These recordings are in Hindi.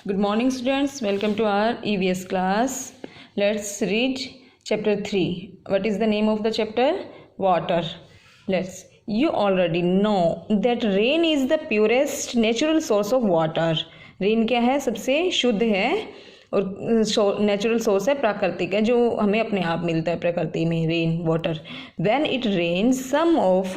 Good morning, students. Welcome to our EVS class. Let's read chapter 3. What is the name of the chapter? Water. You already know that rain is the purest natural source of water. Rain क्या है? सबसे शुद्ध है और नेचुरल सोर्स है, प्राकृतिक है, जो हमें अपने आप मिलता है प्रकृति में. Rain water. When it rains some of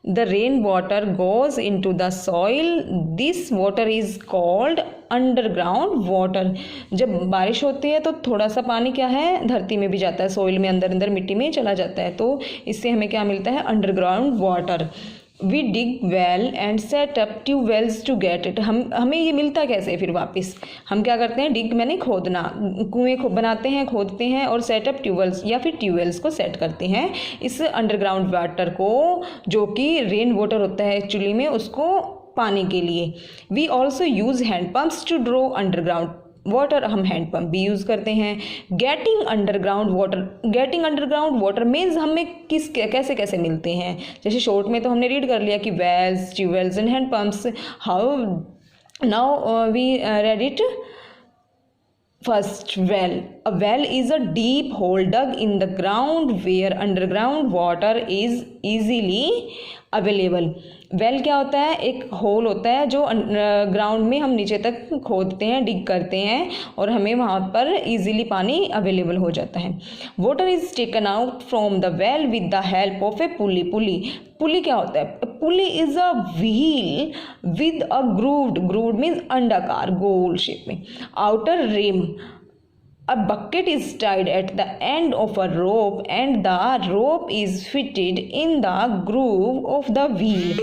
the rain water goes into the soil. This water is called underground water. जब बारिश होती है तो थोड़ा सा पानी क्या है, धरती में भी जाता है, सॉइल में अंदर अंदर मिट्टी में चला जाता है, तो इससे हमें क्या मिलता है, underground water. We dig well and set up tubewells to get it. हमें ये मिलता कैसे फिर वापस? हम क्या करते हैं, डिग मैंने खोदना, कुएं बनाते हैं, खोदते हैं और सेट अप ट्यूबवेल्स या फिर ट्यूबवेल्स को सेट करते हैं इस अंडरग्राउंड वाटर को, जो कि रेन वाटर होता है एक्चुअली में, उसको पाने के लिए. We also use hand pumps to draw underground water. हम हैंड पंप भी यूज़ करते हैं. Getting underground water. Getting underground water means हमें कैसे कैसे मिलते हैं. जैसे शॉर्ट में तो हमने रीड कर लिया कि wells, tubewells and hand pumps. How now we read it. First, well. A well is a deep hole dug in the ground where underground water is easily available. Well क्या होता है, एक होल होता है जो ग्राउंड में हम नीचे तक खोदते हैं, डिग करते हैं और हमें वहाँ पर इजीली पानी अवेलेबल हो जाता है. Water is taken out from the well with the help of a pulley. Pulley क्या होता है? Pulley is a wheel with a grooved means अंडाकार, गोल शेप में, outer rim. A bucket is tied at the end of a rope and the rope is fitted in the groove of the wheel.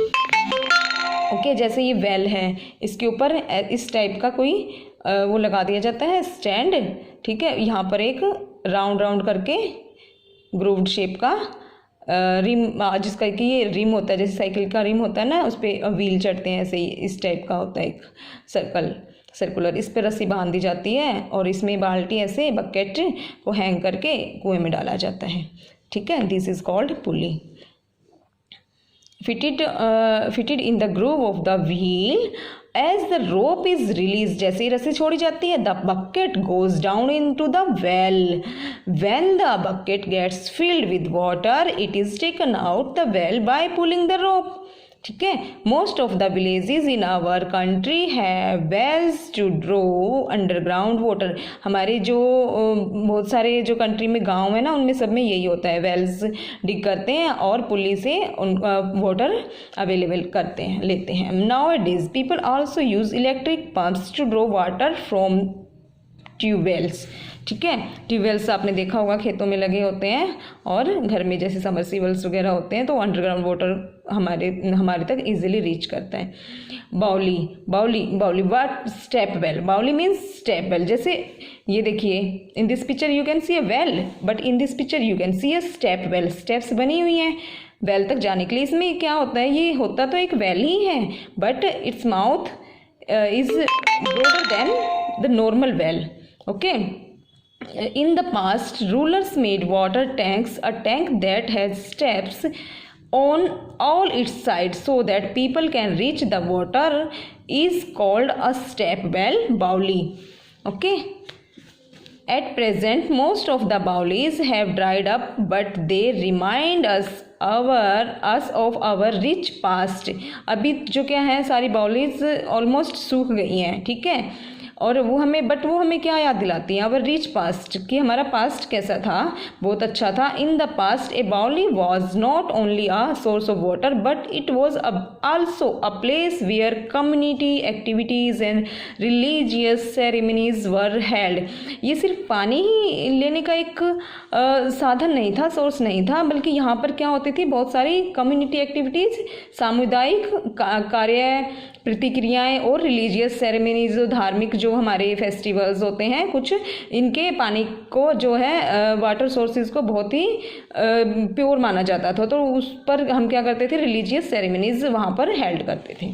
Okay, जैसे ये वेल है, इसके ऊपर इस टाइप का कोई वो लगा दिया जाता है स्टैंड. ठीक है, यहाँ पर एक राउंड करके ग्रूव्ड शेप का रिम, जिसका कि ये रिम होता है, जैसे साइकिल का रिम होता है ना, उस पर व्हील चढ़ते हैं, ऐसे ही इस टाइप का होता है एक सर्कुलर. इस पर रस्सी बांध दी जाती है और इसमें बाल्टी ऐसे बकेट को हैंग करके कुएं में डाला जाता है. ठीक है, this is called pulley. Fitted in the groove of the wheel. As the rope is release. जैसे ही रस्सी छोड़ी जाती है, the bucket goes down into the well. When the bucket gets filled with water, it is taken out the well by pulling the rope. ठीक है, most of the villages in our country have wells to draw underground water. हमारे जो बहुत सारे जो कंट्री में गांव है ना, उनमें सब में यही होता है, वेल्स डिग करते हैं और पुली से उन वाटर अवेलेबल करते हैं, लेते हैं. Now it is people also use electric pumps to draw water from tubewells. ठीक है, ट्यूबवेल्स आपने देखा होगा खेतों में लगे होते हैं और घर में जैसे समरसीबल्स वगैरह होते हैं, तो अंडरग्राउंड वाटर हमारे तक इजीली रीच करता है. बाउली व्हाट? Step well. बाउली मीन्स स्टेप वेल. जैसे ये देखिए, in this picture you can see a well, but in this picture you can see a step well. Steps बनी हुई हैं वेल तक जाने के लिए. इसमें क्या होता है, ये होता तो एक वेल ही है, but its mouth is broader then the normal well. Okay. In the past, rulers made water tanks. A tank that has steps on all its sides so that people can reach the water is called a step well, bauli. Okay. At present, most of the baulis have dried up, but they remind us of our rich past. अभी जो क्या है, सारी बाउलीज ऑलमोस्ट सूख गई हैं. ठीक है, और वो हमें क्या याद दिलाती है, अवर रिच पास्ट, कि हमारा पास्ट कैसा था, बहुत अच्छा था. In the past a baoli was not only a source of water, but it was also a place where community activities and religious ceremonies were held. ये सिर्फ पानी ही लेने का एक साधन नहीं था, सोर्स नहीं था, बल्कि यहाँ पर क्या होती थी, बहुत सारी कम्युनिटी एक्टिविटीज़, सामुदायिक कार्य, प्रतिक्रियाएं और रिलीजियस सेरेमनीज, धार्मिक जो हमारे फेस्टिवल्स होते हैं कुछ, इनके पानी को जो है वाटर सोर्सेज को बहुत ही प्योर माना जाता था, तो उस पर हम क्या करते थे, रिलीजियस सेरेमनीज वहाँ पर हेल्ड करते थे.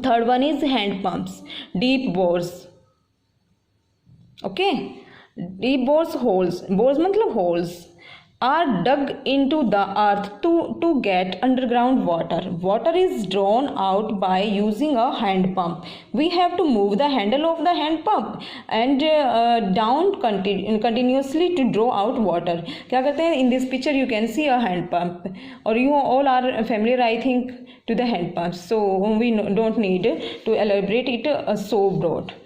Third one is hand pumps. Deep bores. Okay, deep bores, holes. Bores मतलब holes. are dug into the earth to get underground water. Water is drawn out by using a hand pump. We have to move the handle of the hand pump and down continuously to draw out water. क्या करते हैं? In this picture you can see a hand pump, or you all are familiar I think to the hand pump, so we don't need to elaborate it so broad.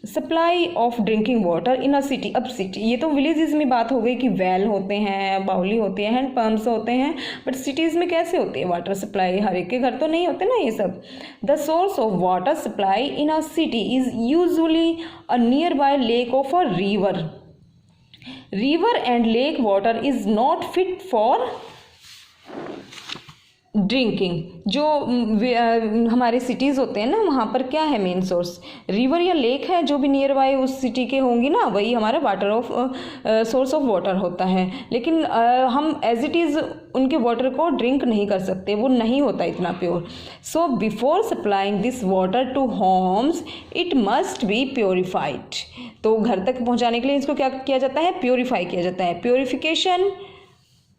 Supply of drinking water in a city. अब सिटी, ये तो विलेजेस में बात हो गई कि वेल होते हैं, बाउली होती है, हैंड पम्प्स होते हैं, बट सिटीज़ में कैसे होती है वाटर सप्लाई? हर एक के घर तो नहीं होते ना ये सब. The source of water supply in a city is usually a near by lake of a river. River and lake water is not fit for drinking. जो हमारे सिटीज़ होते हैं ना, वहाँ पर क्या है मेन सोर्स? रिवर या लेक है, जो भी नियर बाय उस सिटी के होंगी ना, वही हमारा water of source of water होता है. लेकिन हम एज इट इज़ उनके वाटर को ड्रिंक नहीं कर सकते, वो नहीं होता इतना pure. So before supplying this water to homes it must be purified. तो घर तक पहुँचाने के लिए इसको क्या किया जाता है? प्योरीफाई किया जाता है. Purification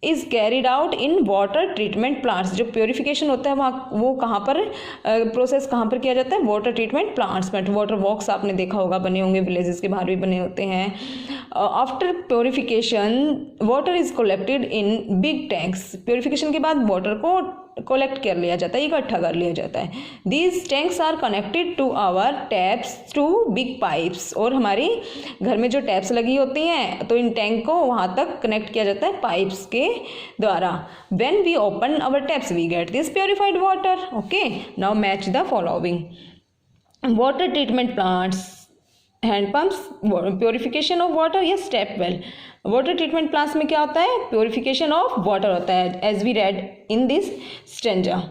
is carried out in water treatment plants. जो प्योरीफिकेशन होता है वहाँ, वो कहाँ पर प्रोसेस कहाँ पर किया जाता है? वाटर ट्रीटमेंट प्लांट्स में. वाटर वॉक्स आपने देखा होगा, बने होंगे, विलेजेस के बाहर भी बने होते हैं. After purification water is collected in big tanks. Purification के बाद वाटर को कलेक्ट कर लिया जाता है, इकट्ठा कर लिया जाता है. These tanks are connected to our taps to big pipes. और हमारी घर में जो टैप्स लगी होती हैं, तो इन टैंक को वहाँ तक कनेक्ट किया जाता है पाइप्स के द्वारा. When we open our taps we get this purified water. Okay, now match the following. Water treatment plants, hand pumps, purification of water या step well. Water treatment plants में क्या होता है? प्योरीफिकेशन ऑफ वाटर होता है, as we read in this stanza.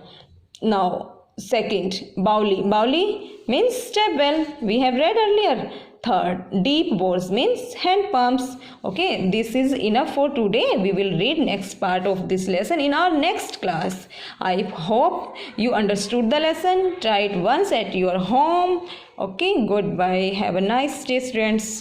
Now second, baoli. Baoli means step well, we have read earlier. Third, deep bores means hand pumps. Okay, this is enough for today. We will read next part of this lesson in our next class. I hope you understood the lesson. Try it once at your home. Okay, goodbye. Have a nice day, students.